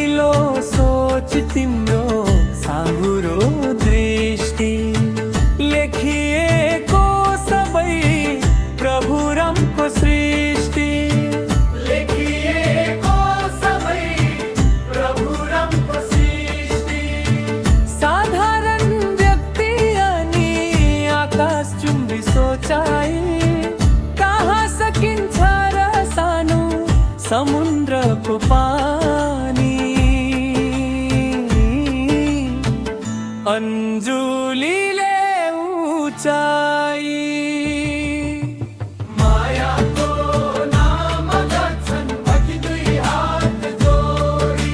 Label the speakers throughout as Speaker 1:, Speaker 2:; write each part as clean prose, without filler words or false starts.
Speaker 1: कलिलो सोच तिम्रो साँघुरो दृष्टि लेखिएको सबै प्रभु रामको सृष्टि लेखिएको सबै प्रभु रामको सृष्टि साधारण व्यक्ति अनि आकाश चुम्बी सोचाइ कहाँ सकिन्छ र सानो समुद्रको पानी अन्जुलीले ऊंचाई मायाको नाम गर्छन् अघि दुई हात जोडी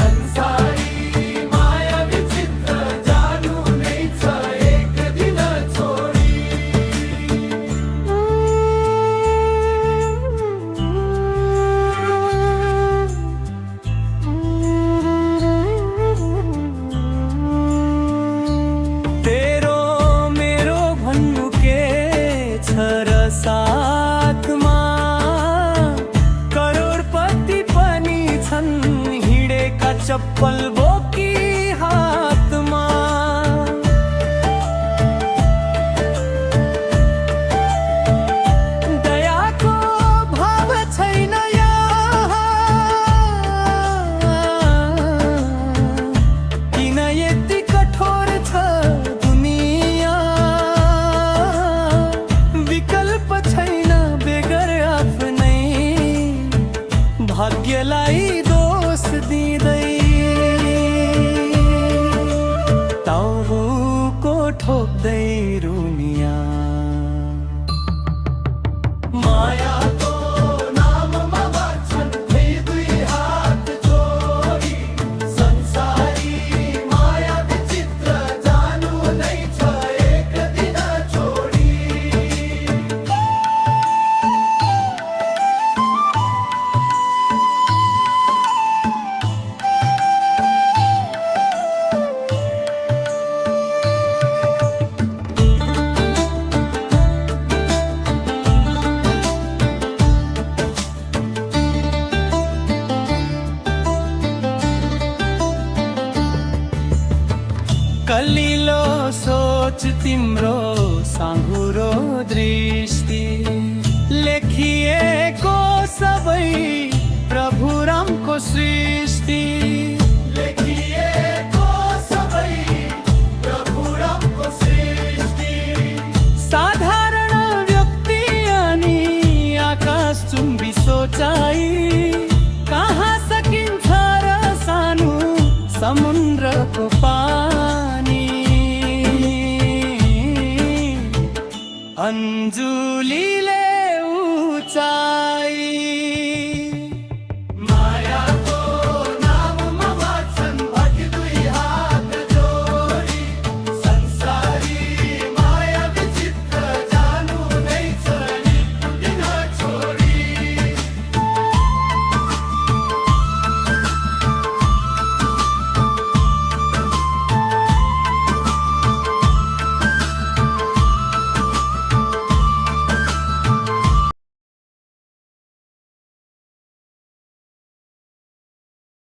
Speaker 1: संसारी माया विचित्र जानु नै छ एक दिन छोडी तेरो मेरो भन्नु के छ र साथमा करोडपति पनि छन् हिँडेका चप्पल बोकी हातमा दयाको भाव छैन यहाँ किन यति कठोर छ दुनिया विकल्प छैन बेगर आफ्नै भाग्यलाई दोष दिँदै टाउको ठोक्दै रुनिया मायाको नाममा गर्छन् दुई हात जोडी संसारी माया विचित्र जानु नै छ एक दिन छोडी कलिलो सोच तिम्रो साँघुरो दृष्टि लेखिएको सबै प्रभु रामको सृष्टि